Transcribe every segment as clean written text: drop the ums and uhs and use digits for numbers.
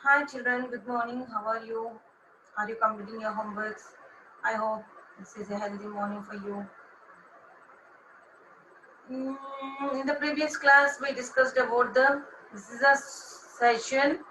Hi children, good morning. How are you? Are you completing your homeworks? I hope this is a healthy morning for you. In the previous class, we discussed about this is a session.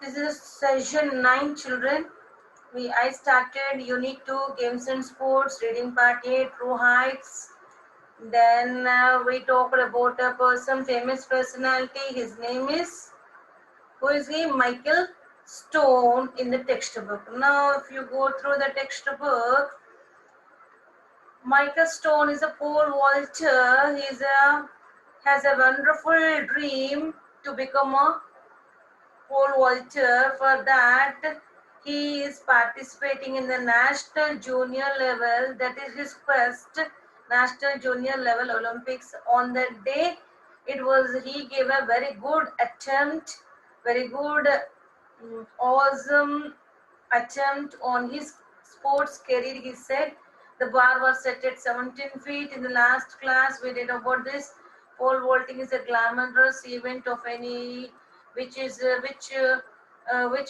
This is session 9 children. I started Unit 2 Games and Sports, Reading Part 8, True Heights. Then we talked about a person, famous personality. His name is, who is he? Michael Stone in the textbook. Now, if you go through the textbook, Michael Stone is a pole vaulter. Has a wonderful dream to become a pole vaulter. For that, he is participating in the national junior level. That is his quest, national junior level Olympics. On that day, he gave a very good attempt, very good, awesome attempt on his sports career. He said the bar was set at 17 feet. In the last class, we did about this. Pole vaulting is a glamorous event of any which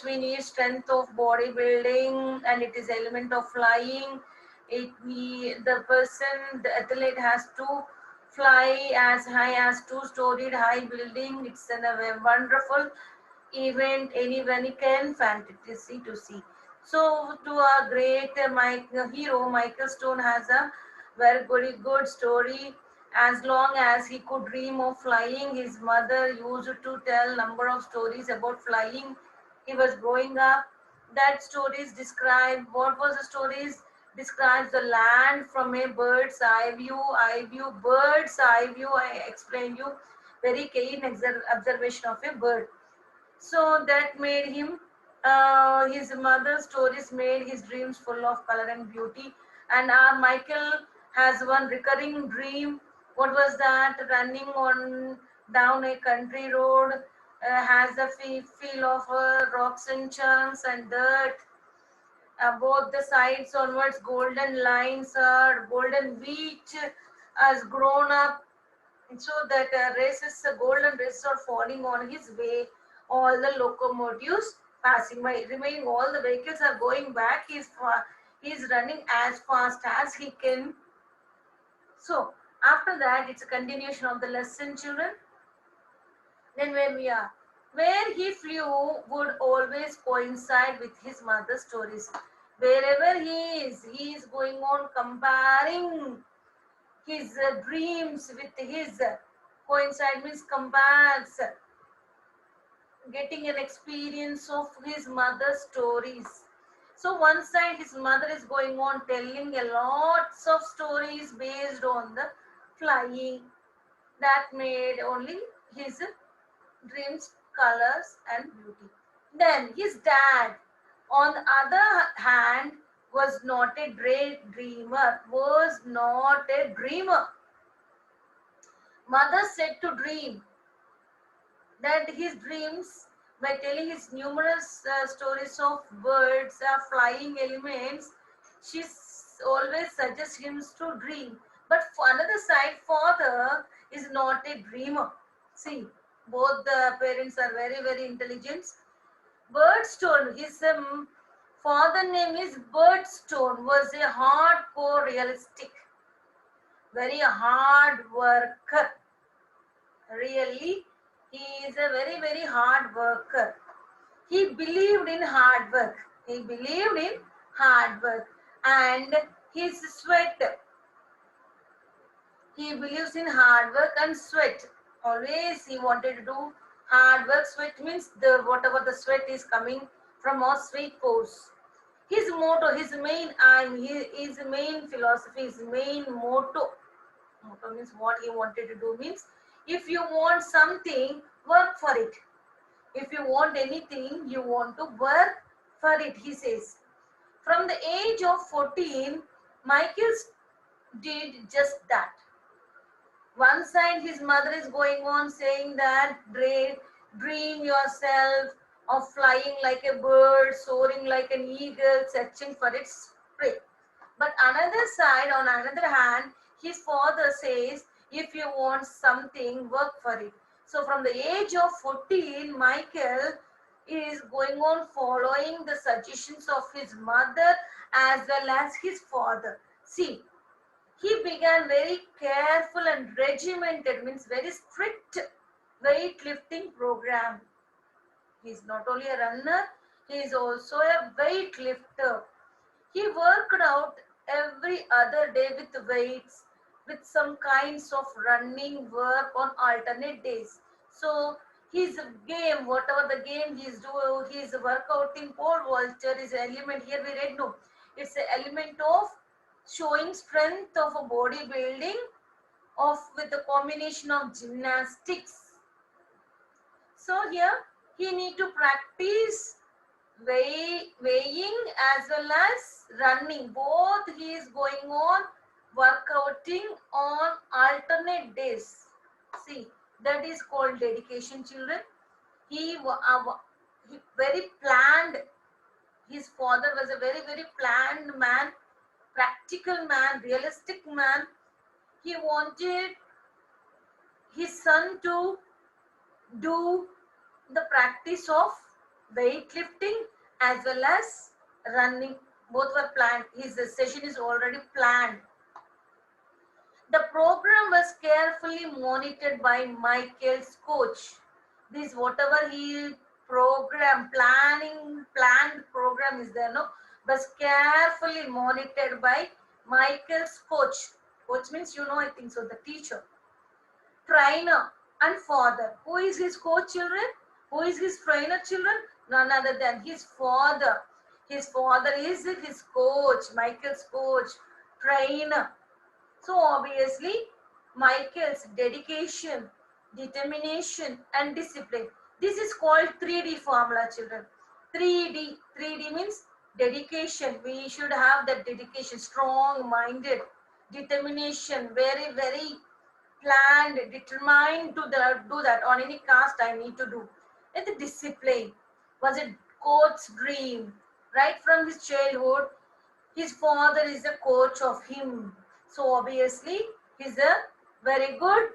we need strength of bodybuilding, and it is element of flying. The athlete has to fly as high as two-storied high building. It's a wonderful event anyone can fantasy to see. So, to our great hero, Michael Stone has a very good story. As long as he could dream of flying, his mother used to tell number of stories about flying. He was growing up. That stories describe what was the stories describes the land from a bird's eye view. Bird's eye view. I explained you very keen observation of a bird. So that made him, his mother's stories made his dreams full of color and beauty. And our Michael has one recurring dream. What was that? Running on down a country road, has a feel of rocks and chunks and dirt. Both the sides onwards, golden lines are golden wheat has grown up, so that golden races are falling on his way. All the locomotives passing by, remaining all the vehicles are going back. He's running as fast as he can. So after that, it's a continuation of the lesson, children. Then where we are, where he flew would always coincide with his mother's stories. Wherever he is going on comparing his dreams with his coincide means compares, getting an experience of his mother's stories. So one side his mother is going on telling a lots of stories based on the flying, that made only his dreams colors and beauty. Then his dad, on the other hand, was not a great dreamer, was not a dreamer. Mother said to dream that his dreams, by telling his numerous stories of birds, flying elements, she always suggests him to dream. But for another side, father is not a dreamer. See, both the parents are very, very intelligent. Birdstone, his father name is Birdstone, was a hardcore realistic, very hard worker. Really, he is a very, very hard worker. He believed in hard work. He believed in hard work and his sweat. He believes in hard work and sweat. Always he wanted to do hard work. Sweat means the whatever the sweat is coming from our sweat pores. His motto, his main aim, his main philosophy, his main motto. Motto means what he wanted to do means, if you want something, work for it. If you want anything, you want to work for it, he says. From the age of 14, Michael did just that. One side, his mother is going on saying that dream yourself of flying like a bird, soaring like an eagle, searching for its prey. But another side, on another hand, his father says, if you want something, work for it. So from the age of 14, Michael is going on following the suggestions of his mother as well as his father. See, he began very careful and regimented, means very strict weightlifting program. He is not only a runner, he is also a weightlifter. He worked out every other day with weights, with some kinds of running work on alternate days. So his game, whatever the game he is doing, his workouting pole vaulter is an element. Here we read no, it's an element of showing strength of a bodybuilding of with a combination of gymnastics. So here he need to practice weighing as well as running. Both he is going on workouting on alternate days. See, that is called dedication, children. He very planned. His father was a very planned man, practical man, realistic man. He wanted his son to do the practice of weightlifting as well as running. Both were planned. His session is already planned. The program was carefully monitored by Michael's coach. This whatever he planned program is there, no, was carefully monitored by Michael's coach. Coach means, you know, I think so, the teacher, trainer, and father. Who is his coach, children? Who is his trainer, children? None other than his father. His father is his coach, Michael's coach, trainer. So obviously, Michael's dedication, determination, and discipline. This is called 3D formula, children. 3D means dedication. We should have that dedication, strong-minded, determination, very planned, determined to do that. On any cost, I need to do. And the discipline was a coach's dream. Right from his childhood, his father is a coach of him. So obviously, he's a very good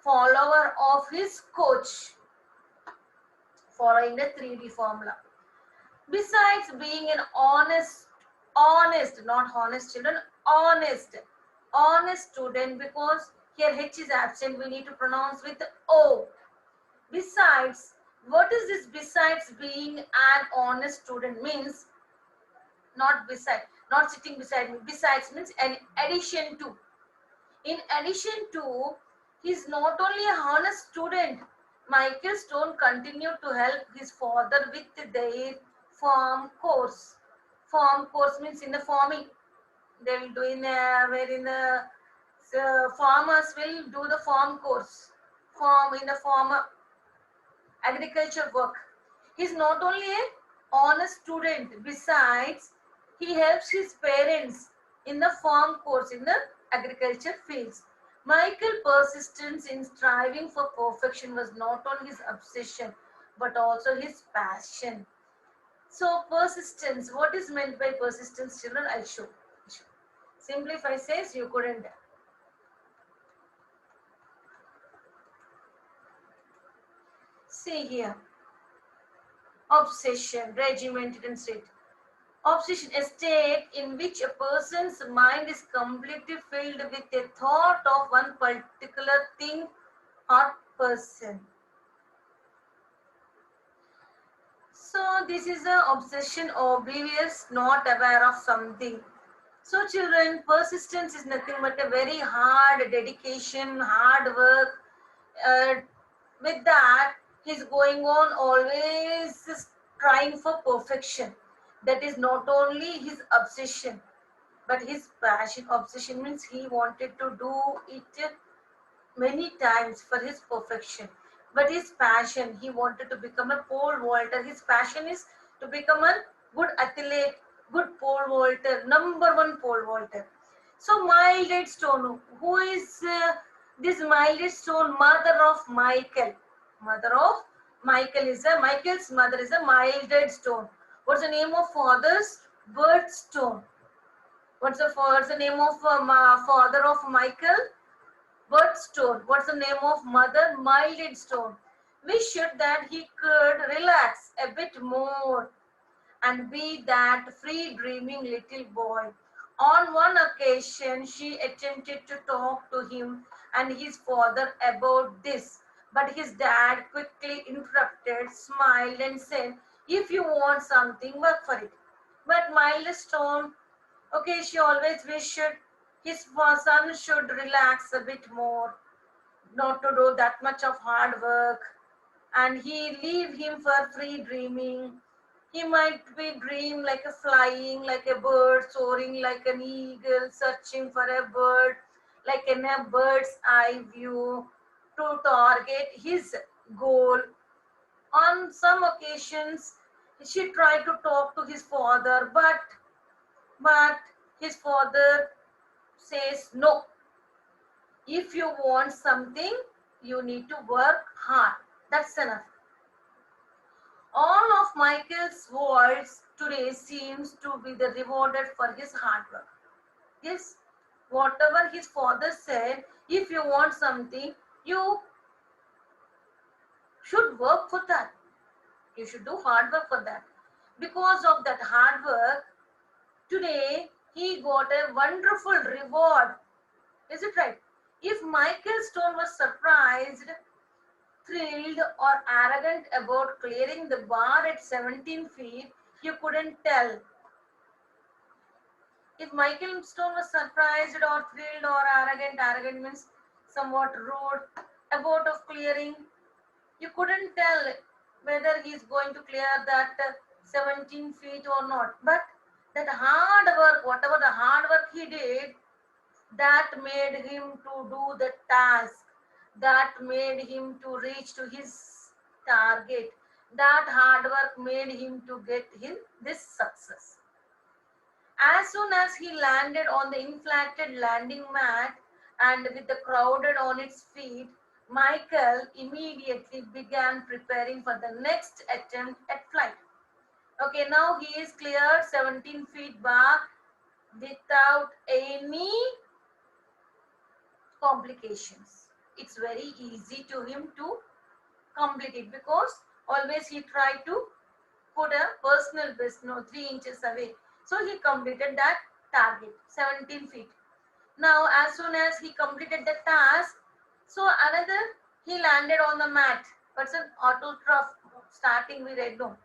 follower of his coach, following the 3D formula. Besides being an honest, not honest children, honest student, because here H is absent, we need to pronounce with O. Besides, what is this besides being an honest student means? Not beside, not sitting beside me. Besides means an addition to. In addition to, he is not only a honest student. Michael Stone continued to help his father with their farm course. Farm course means in the farming. They will do wherein the farmers will do the farm course. Farm in the farmer agriculture work. He is not only a honest student. Besides, he helps his parents in the farm course in the agriculture fields. Michael's persistence in striving for perfection was not only his obsession but also his passion. So persistence, what is meant by persistence, children? I'll show. Simply if I say you couldn't. See here. Obsession, regimented and state. Obsession, a state in which a person's mind is completely filled with a thought of one particular thing or person. So this is an obsession, oblivious, not aware of something. So children, persistence is nothing but a very hard dedication, hard work. With that, he's going on always trying for perfection. That is not only his obsession, but his passion. Obsession means he wanted to do it many times for his perfection. But his passion, he wanted to become a pole vaulter. His passion is to become a good athlete, good pole vaulter, number one pole vaulter. So Miles Stone, who is This milestone, mother of Michael. Mother of Michael's mother is a mildred stone. What's the name of father's? Birdstone. What's the name of father of Michael? Birdstone. What's the name of mother? Mildred stone. Wish that he could relax a bit more and be that free dreaming little boy. On one occasion, she attempted to talk to him and his father about this, but his dad quickly interrupted, smiled, and said, "If you want something, work for it." But Milestone, okay, she always wished his son should relax a bit more, not to do that much of hard work, and he leave him for free dreaming. He might be dream like a flying, like a bird, soaring like an eagle, searching for a bird, like in a bird's eye view to target his goal. On some occasions, she tried to talk to his father, but his father says no. If you want something, you need to work hard. That's enough. All of Michael's words today seems to be the rewarded for his hard work. Yes, whatever his father said, if you want something, you should work for that. You should do hard work for that. Because of that hard work, today he got a wonderful reward. Is it right? If Michael Stone was surprised, thrilled, or arrogant about clearing the bar at 17 feet, you couldn't tell. If Michael Stone was surprised or thrilled or arrogant means somewhat rude, about of clearing, you couldn't tell whether he's going to clear that 17 feet or not. But that hard work, whatever the hard work he did, that made him to do the task, that made him to reach to his target, that hard work made him to get him this success. As soon as he landed on the inflated landing mat and with the crowded on its feet, Michael immediately began preparing for the next attempt at flight. Okay, now he is cleared 17 feet bar without any complications. It's very easy to him to complete it because always he tried to put a personal best, 3 inches away. So he completed that target, 17 feet. Now, as soon as he completed the task, so another, he landed on the mat. What's an autotroph starting we read no.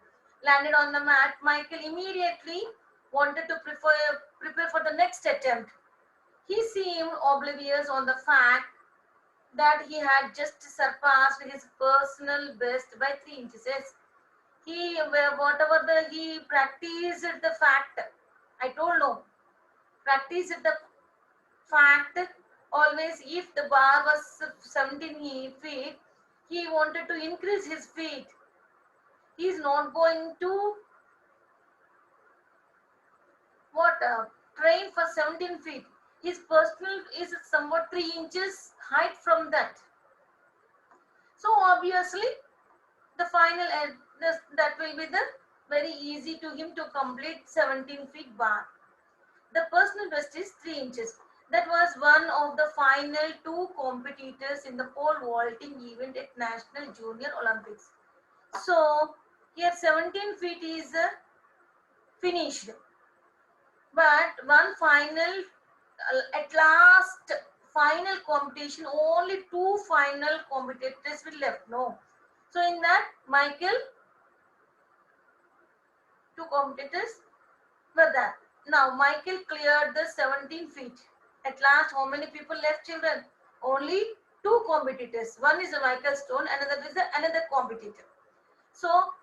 Landed on the mat. Michael immediately wanted to prepare for the next attempt. He seemed oblivious on the fact that he had just surpassed his personal best by 3 inches. He he practiced the fact. I told no. Practiced the fact always if the bar was 17 feet, he wanted to increase his feet. He is not going to train for 17 feet. His personal is somewhat 3 inches height from that. So obviously the final that will be the very easy to him to complete 17 feet bar. The personal best is 3 inches. That was one of the final 2 competitors in the pole vaulting event at National Junior Olympics. So here 17 feet is finished. But one final, at last final competition, only 2 final competitors will left. No. So in that, Michael, 2 competitors were there. Now Michael cleared the 17 feet. At last, how many people left, children? Only 2 competitors. One is a Michael Stone, another is another competitor. So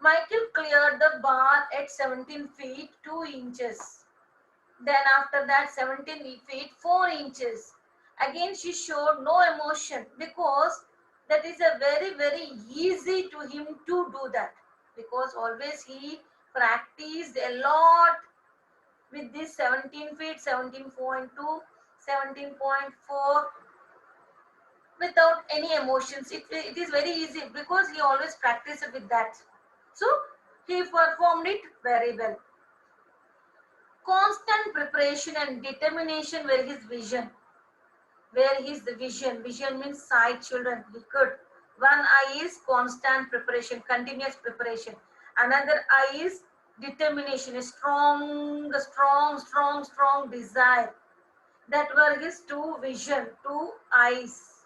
Michael cleared the bar at 17 feet 2 inches. Then after that 17 feet 4 inches. Again she showed no emotion because that is a very easy to him to do that. Because always he practiced a lot with this 17 feet, 17.2, 17.4, without any emotions. It is very easy because he always practiced with that. So he performed it very well. Constant preparation and determination were his vision. Where is the vision? Vision means sight, children. He could. One eye is constant preparation, continuous preparation. Another eye is determination, a strong desire. That were his two vision, two eyes.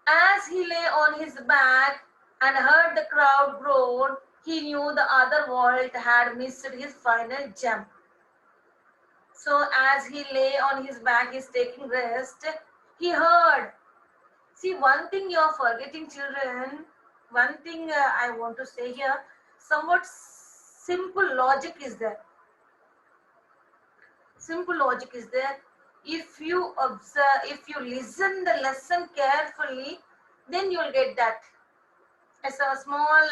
As he lay on his back and heard the crowd groan, he knew the other vault had missed his final jump. So as he lay on his back, he's taking rest, he heard. See, one thing you're forgetting, children, one thing I want to say here, somewhat simple logic is there. Simple logic is there. If you observe, if you listen the lesson carefully, then you will get that. As a small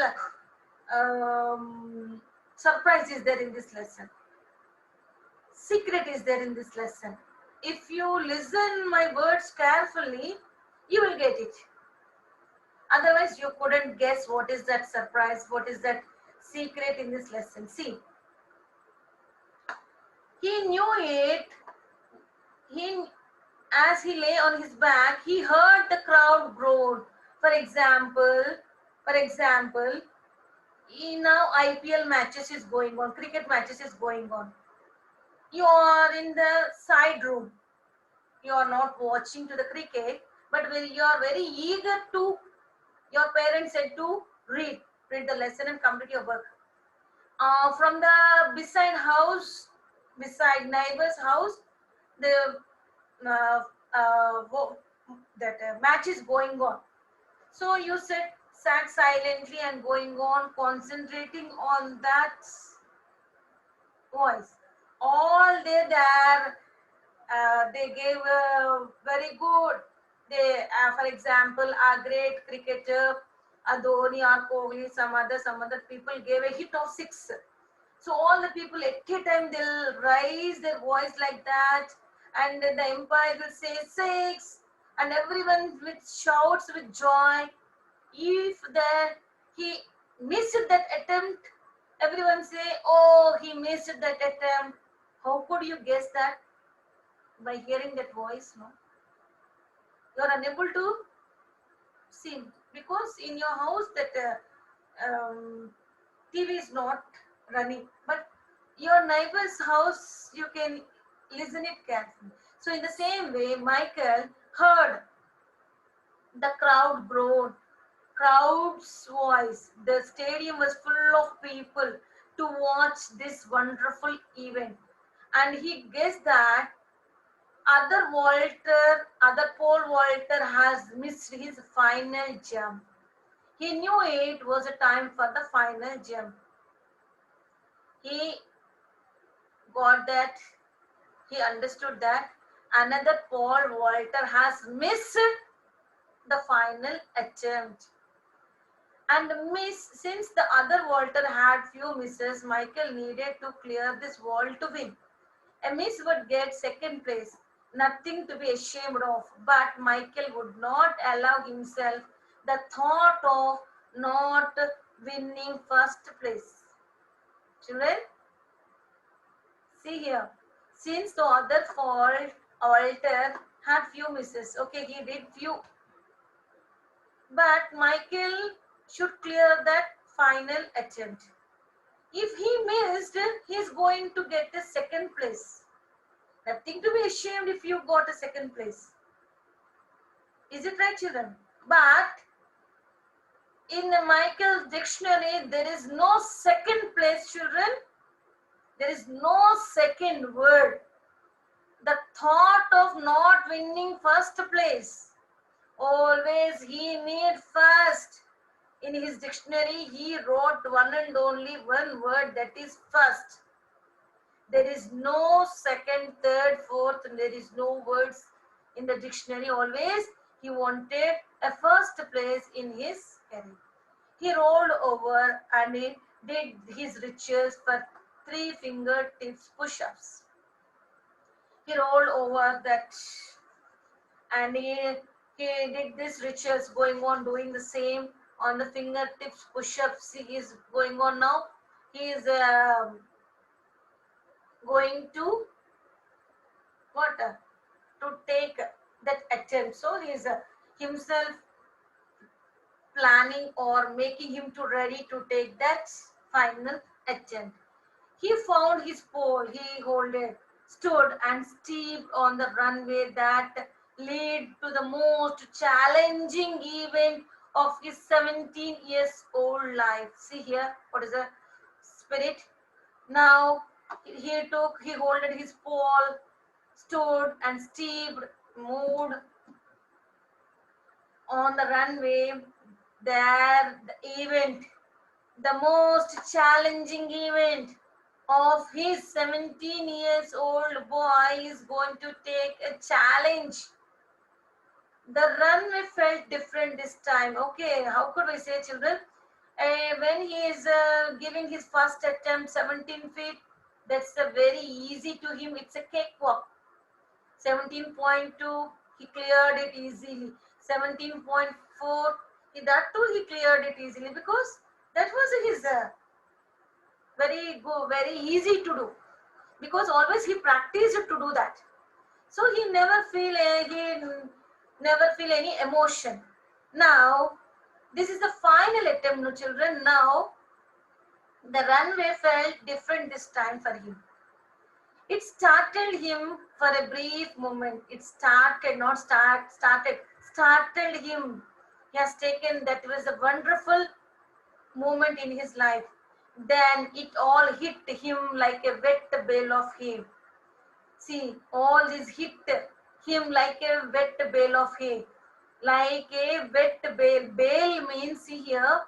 surprise is there in this lesson. Secret is there in this lesson. If you listen my words carefully, you will get it. Otherwise, you couldn't guess what is that surprise, what is that secret in this lesson. See, he knew it. As he lay on his back, he heard the crowd groan. For example, now IPL matches is going on, cricket matches is going on. You are in the side room. You are not watching to the cricket, but when you are very eager to, your parents said to read the lesson and complete your work. From the beside neighbor's house, the match is going on. So you sat silently and going on, concentrating on that voice. All they there, they gave very good. They, for example, a great cricketer, Dhoni or Kohli, some other people gave a hit of 6. So all the people at a time they'll raise their voice like that, and the umpire will say 6, and everyone with shouts with joy. If he missed that attempt, everyone say, "Oh, he missed that attempt." How could you guess that? By hearing that voice, no? You are unable to see because in your house that TV is not running, but your neighbor's house you can listen it carefully. So in the same way, Michael heard the crowd groan, crowd's voice. The stadium was full of people to watch this wonderful event, and he guessed that other pole vaulter has missed his final jump. He knew it was a time for the final jump. He got that, he understood that another pole vaulter has missed the final attempt. And since the other vaulter had few misses, Michael needed to clear this wall to win. A miss would get second place, nothing to be ashamed of, but Michael would not allow himself the thought of not winning first place. Children, see here. Since the other vaulter had few misses, okay, he did few, but Michael should clear that final attempt. If he missed, he is going to get the second place. Nothing to be ashamed if you got a second place. Is it right, children? But in Michael's dictionary, there is no second place, children. There is no second word. The thought of not winning first place. Always he need first. In his dictionary, he wrote one and only one word, that is first. There is no second, third, fourth, and there is no words in the dictionary. Always he wanted a first place in his career. He rolled over and he did his riches for 3 fingertips push-ups. He rolled over that and he He did this rituals going on, doing the same on the fingertips, push-ups. He is going on now. He is going to what to take that attempt. So he is himself planning or making him to ready to take that final attempt. He found his pole, he holded, stood and stepped on the runway that led to the most challenging event of his 17 years old life. See here, what is the spirit? Now he holded his pole, stood and stepped, moved on the runway. There, the event, the most challenging event of his 17 years old boy is going to take a challenge. The runway felt different this time. Okay, how could we say, children? When he is giving his first attempt, 17 feet, that's a very easy to him. It's a cakewalk. 17.2, he cleared it easily. 17.4, that too he cleared it easily because that was his very easy to do because always he practiced to do that. So he never feel any emotion. Now this is the final attempt, no children. Now the runway felt different this time for him. It startled him for a brief moment. It startled him. He has taken that was a wonderful moment in his life. Then it all hit him like a wet bale of hay. See, all this hit him like a wet bale of hay. Like a wet bale. Bale means, see here,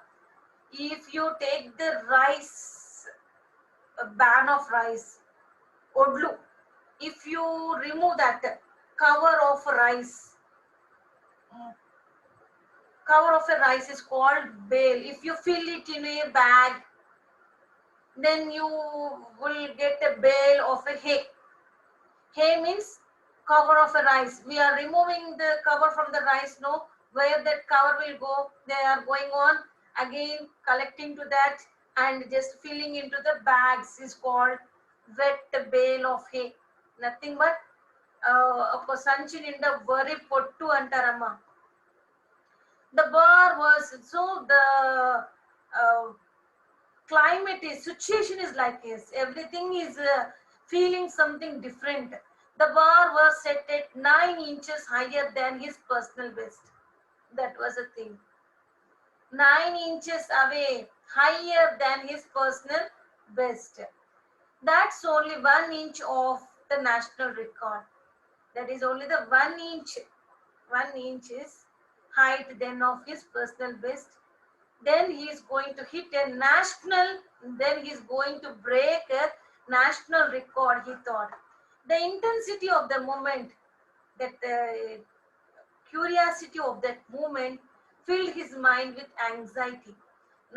if you take the rice, a ban of rice, odlu, if you remove that cover of rice, cover of a rice is called bale. If you fill it in a bag, then you will get a bale of a hay. Hay means cover of a rice. We are removing the cover from the rice. No, where that cover will go, they are going on again collecting to that and just filling into the bags is called wet bale of hay. Nothing but ఒక సంచి నిండా వరి పొట్టు అంటారమ్మా. The bar was so the climate is situation is like this. Everything is feeling something different. The bar was set at 9 inches higher than his personal best. That was a thing. 9 inches away, higher than his personal best. That's only 1 inch of the national record. That is only the 1 inch. 1 inch is height then of his personal best. Then he is going to hit a national, then he is going to break a national record, he thought. The intensity of the moment, that curiosity of that moment filled his mind with anxiety.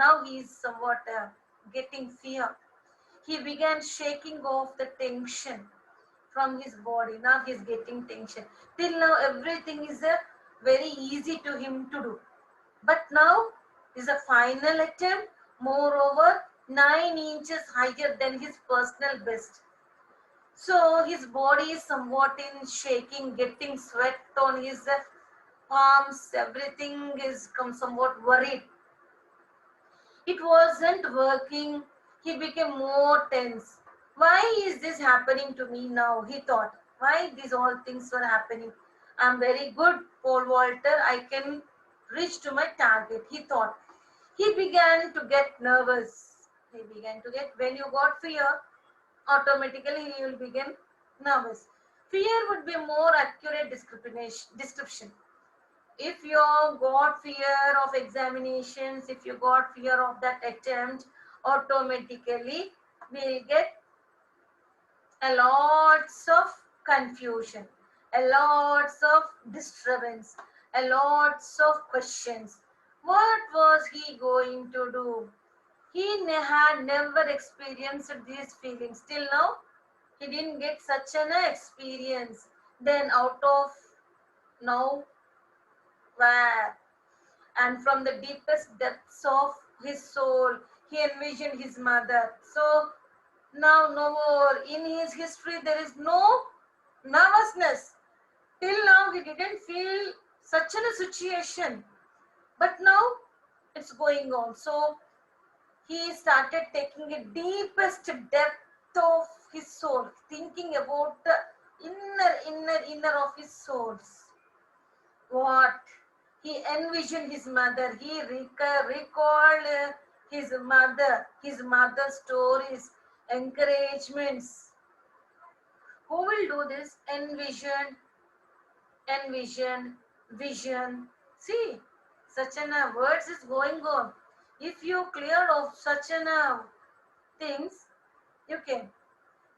Now he is somewhat getting fear. He began shaking off the tension from his body. Now he is getting tension. Till now everything is very easy to him to do. But now is a final attempt, moreover 9 inches higher than his personal best. So his body is somewhat in shaking, getting sweat on his palms, everything is somewhat worried. It wasn't working. He became more tense. Why is this happening to me now, he thought. Why these all things were happening? I'm very good, pole vaulter, I can reach to my target, he thought. He began to get nervous. When you got fear, automatically you will begin nervous. Fear would be more accurate description. If you got fear of examinations, if you got fear of that attempt, automatically we'll get a lots of confusion, a lots of disturbance, a lots of questions. What was he going to do? He had never experienced these feelings. Till now, he didn't get such an experience. Then out of now, Where? And from the deepest depths of his soul, he envisioned his mother. So now no more. In his history, there is no nervousness. Till now, he didn't feel such a situation. But now it's going on. So he started taking a deepest depth of his soul, thinking about the inner of his souls. What? He envisioned his mother. He recalled his mother's stories, encouragements. Who will do this? Envision, vision. See, such an words is going on. If you clear of such an things, you can.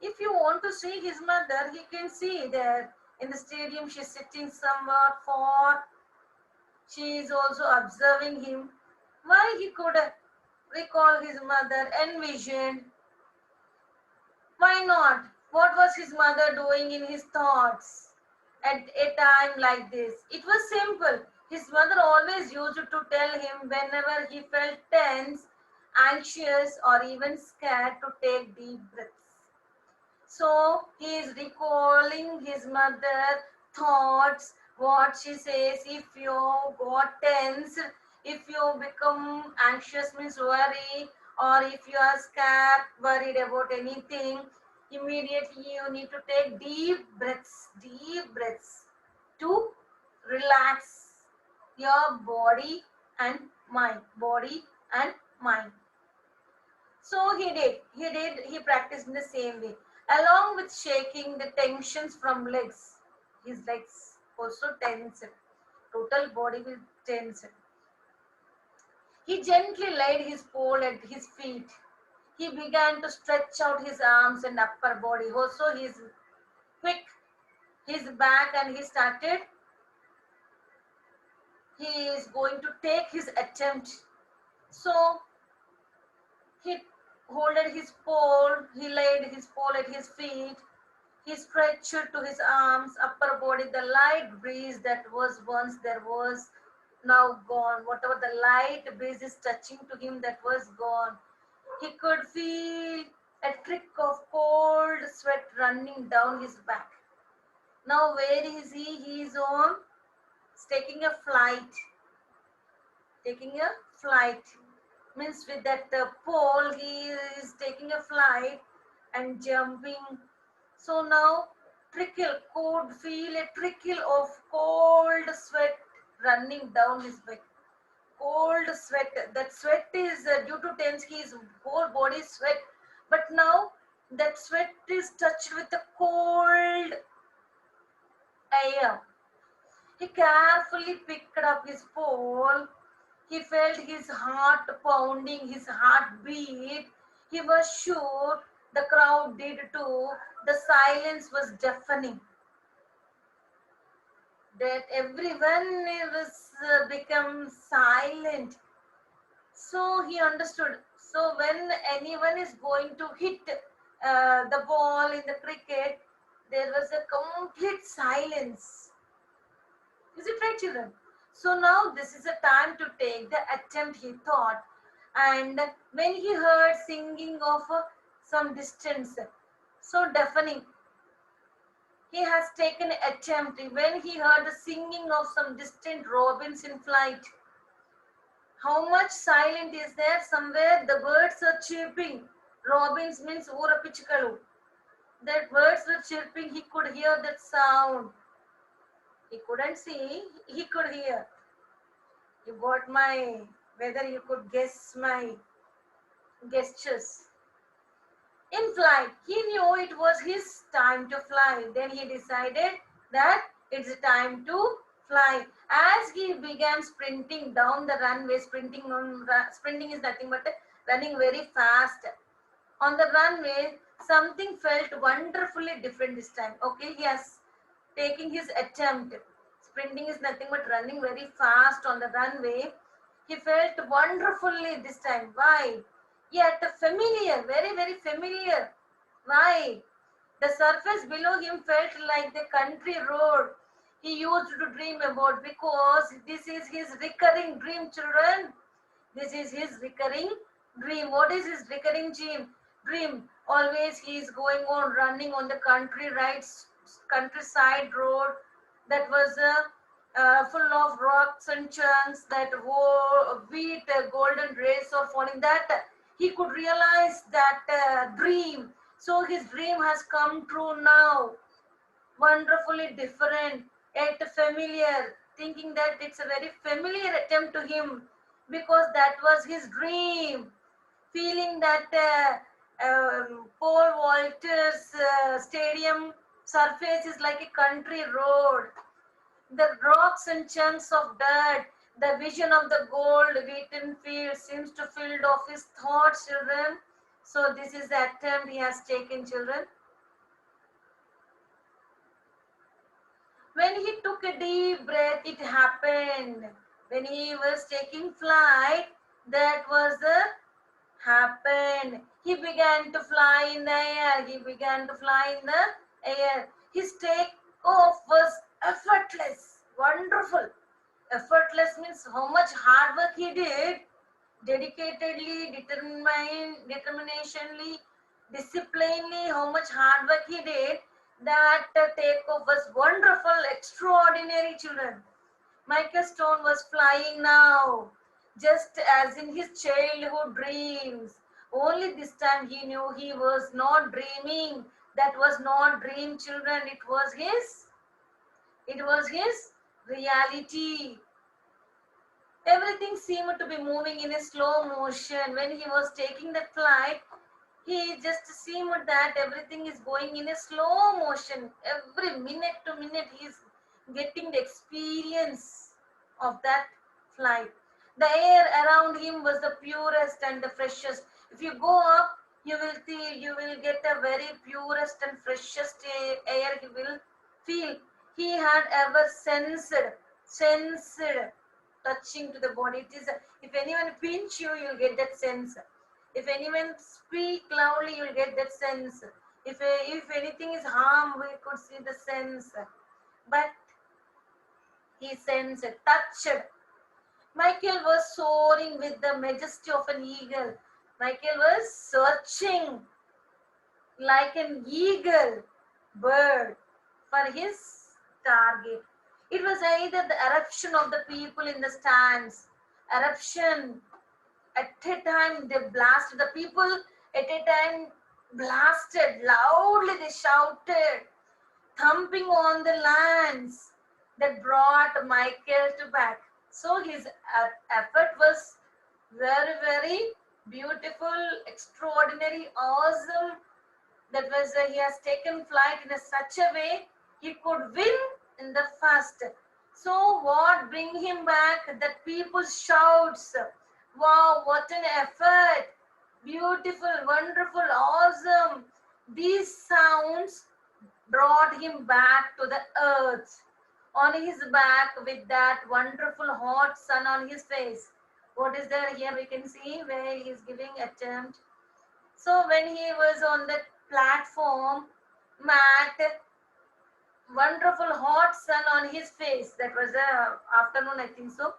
If you want to see his mother, he can see there in the stadium. She's sitting somewhere far. She is also observing him. Why he could recall his mother, envision? Why not? What was his mother doing in his thoughts at a time like this? It was simple. His mother always used to tell him whenever he felt tense, anxious, or even scared to take deep breaths. So he is recalling his mother thoughts, what she says. If you got tense, if you become anxious means worry, or if you are scared, worried about anything, immediately you need to take deep breaths to relax your body and mind. So he practiced in the same way, along with shaking the tensions from legs. His legs also tensed. Total body will tense. He gently laid his pole at his feet. He began to stretch out his arms and upper body. Also, he is quick, his back, and he is going to take his attempt. So, he holded his pole, he laid his pole at his feet. He stretched to his arms, upper body. The light breeze that was once there was now gone. Whatever the light breeze is touching to him, that was gone. He could feel a trick of cold sweat running down his back. Now where is he? He is on taking a flight. Taking a flight means with that pole, he is taking a flight and jumping. So now could feel a trickle of cold sweat running down his back. Cold sweat. That sweat is due to tense. His whole body sweat. But now that sweat is touched with the cold air. He carefully picked up his pole. He felt his heart pounding, his heart beat. He was sure the crowd did too. The silence was deafening. That everyone was become silent. So he understood. So when anyone is going to hit the ball in the cricket, there was a complete silence. Is it right, children? So now this is a time to take the attempt, he thought. And when he heard singing of some distance, so deafening, he has taken attempt. When he heard the singing of some distant robins in flight, how much silent is there? Somewhere the birds are chirping. Robins means ura pichikalu. That birds were chirping, he could hear that sound. He couldn't see, he could hear. You got whether you could guess my gestures. In flight, he knew it was his time to fly. Then he decided that it's time to fly. As he began sprinting down the runway, sprinting is nothing but running very fast. On the runway, something felt wonderfully different this time. Okay, yes, taking his attempt. Sprinting is nothing but running very fast on the runway. He felt wonderfully this time. Why? Yet familiar, very, very familiar. Why? The surface below him felt like the country road. he used to dream about, because this is his recurring dream, children. This is his recurring dream. What is his recurring dream? Always he is going on running on the countryside road that was full of rocks and chunks, that wheat golden rays are falling. That he could realize that dream. So his dream has come true now, wonderfully different yet familiar, thinking that it's a very familiar attempt to him, because that was his dream. Feeling that Paul Walters Stadium surface is like a country road. The rocks and chunks of dirt, the vision of the gold wheaten field seems to fill off his thoughts, children. So this is the attempt he has taken, children. When he took a deep breath, it happened. When he was taking flight, that was the happened. He began to fly in the air. He began to fly in the air. His takeoff was effortless. Wonderful. Effortless means how much hard work he did, dedicatedly, determinationally, disciplinedly, how much hard work he did. That takeoff was wonderful, extraordinary, children. Michael Stone was flying now, just as in his childhood dreams. Only this time he knew he was not dreaming. That was not dream, children. It was his reality. Everything seemed to be moving in a slow motion. When he was taking the flight, he just seemed that everything is going in a slow motion. Every minute to minute he is getting the experience of that flight. The air around him was the purest and the freshest. If you go up, you will get a very purest and freshest air he will feel. He had ever sensed touching to the body. It is, if anyone pinch you, you'll get that sense. If anyone speak loudly, you'll get that sense. If anything is harm, we could see the sense. But he sensed, touched. Michael was soaring with the majesty of an eagle. Michael was searching like an eagle bird for his target. It was either the eruption of the people in the stands, eruption. At a time they blasted, the people at a time blasted loudly, they shouted, thumping on the lands that brought Michael to back. So his effort was very, very beautiful, extraordinary, awesome. That was he has taken flight in such a way he could win in the first. So what bring him back? That people shouts, wow, what an effort, beautiful, wonderful, awesome. These sounds brought him back to the earth, on his back with that wonderful hot sun on his face. What is there here? We can see where he is giving attempt. So when he was on the platform, mat, wonderful hot sun on his face. That was the afternoon, I think so.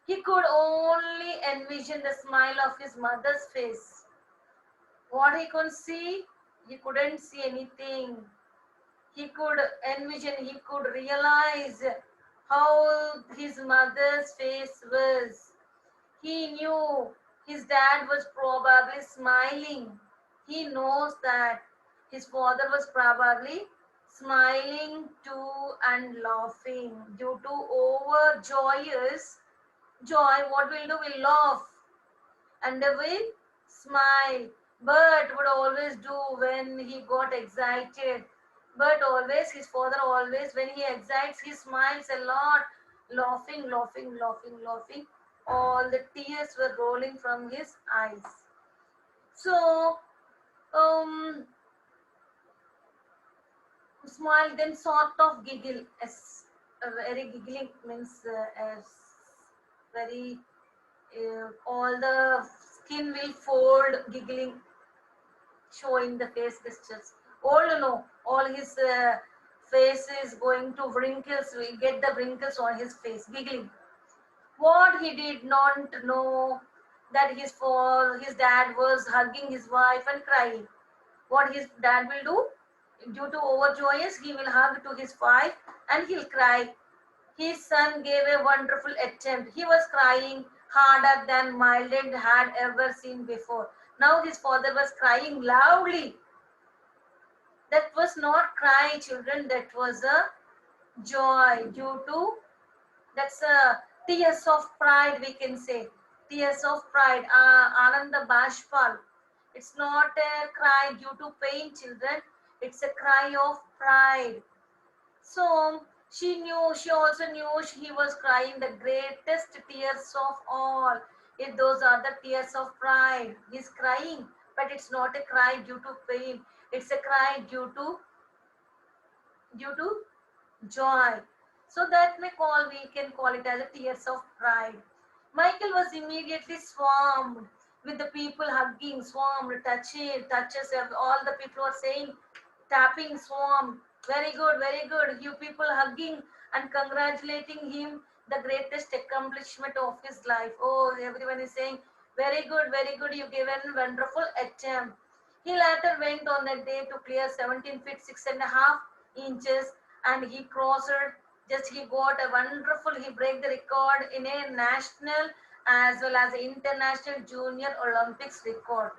He could only envision the smile of his mother's face. What he could see, he couldn't see anything. He could envision, he could realize how his mother's face was. He knew his dad was probably smiling. He knows that his father was probably smiling too and laughing due to overjoyous joy. What we'll do, we'll laugh and we smile. Bert would always do when he got excited. But always, his father always, when he excites, he smiles a lot, laughing, laughing, laughing, laughing. All the tears were rolling from his eyes. So, smile, then sort of giggle. As very giggling means as very all the skin will fold, giggling, showing the face gestures. All his face is going to wrinkles. We get the wrinkles on his face, giggling. What he did not know that his dad was hugging his wife and crying. What his dad will do? Due to overjoyous, he will hug to his wife and he'll cry. His son gave a wonderful attempt. He was crying harder than Mildred had ever seen before. Now his father was crying loudly. That was not cry, children. That was a joy due to, that's a tears of pride, we can say. Tears of pride. Ananda Bashpal. It's not a cry due to pain, children. It's a cry of pride. So she also knew he was crying the greatest tears of all. If those are the tears of pride, he's crying, but it's not a cry due to pain. It's a cry due to joy. So that we can call it as a tears of pride. Michael was immediately swarmed with the people hugging, swarmed, touches. All the people were saying, tapping, swarmed. Very good, very good. You people hugging and congratulating him, the greatest accomplishment of his life. Oh, everyone is saying, very good, very good. You gave a wonderful attempt. He later went on that day to clear 17 feet 6.5 inches, and he crossed, he got a wonderful, he break the record in a national as well as international junior Olympics record.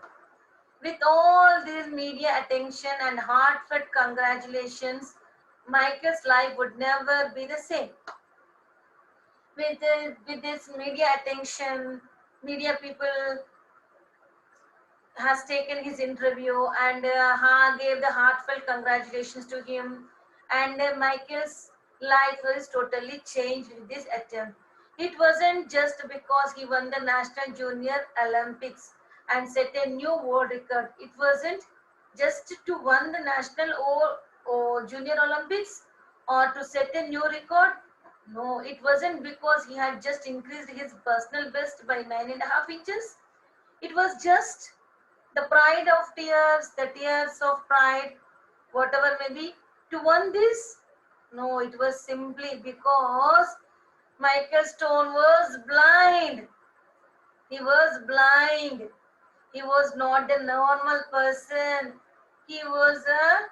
With all this media attention and heartfelt congratulations, Michael's life would never be the same. With this media attention, media people has taken his interview and gave the heartfelt congratulations to him. And Michael's life is totally changed with this attempt. It wasn't just because he won the National Junior Olympics and set a new world record. It wasn't just to win the National or Junior Olympics or to set a new record. No, it wasn't because he had just increased his personal best by 9.5 inches. It was just the pride of tears, the tears of pride, whatever may be, to win this. No, it was simply because Michael Stone was blind. He was blind. He was not a normal person. He was a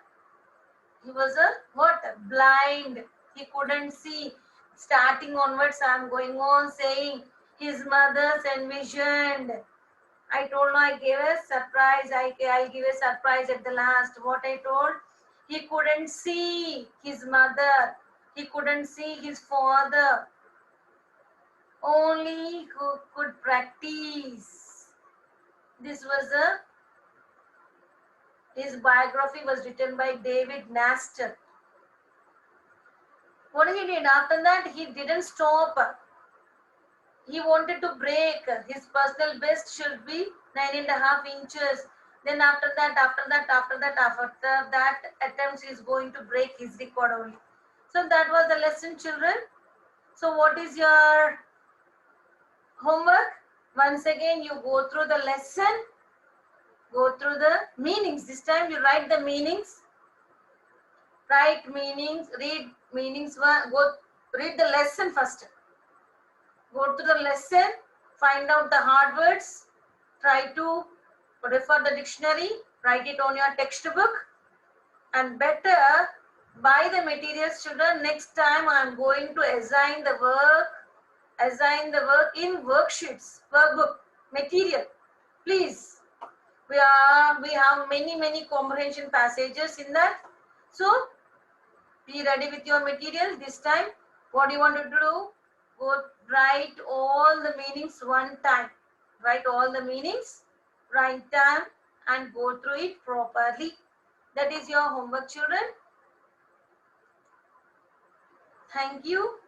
what? Blind. He couldn't see. Starting onwards, I'm going on saying his mother's envisioned. I told no, I gave a surprise. I'll give a surprise at the last. What I told? He couldn't see his mother. He couldn't see his father. Only who could practice. His biography was written by David Nastor. What he did after that, he didn't stop. He wanted to break. His personal best should be 9.5 inches. Then after that attempts he is going to break his record only. So that was the lesson, children. So what is your homework? Once again, you go through the lesson, go through the meanings. This time you write the meanings. Write meanings, read meanings. Read the lesson first. Go to the lesson, find out the hard words, try to refer the dictionary, write it on your textbook, and better buy the materials, children. Next time I am going to assign the work in worksheets, workbook, material. Please, we have many comprehension passages in that. So be ready with your material this time. What do you want to do? Go write all the meanings one time. Write all the meanings, write time, and go through it properly. That is your homework, children. Thank you.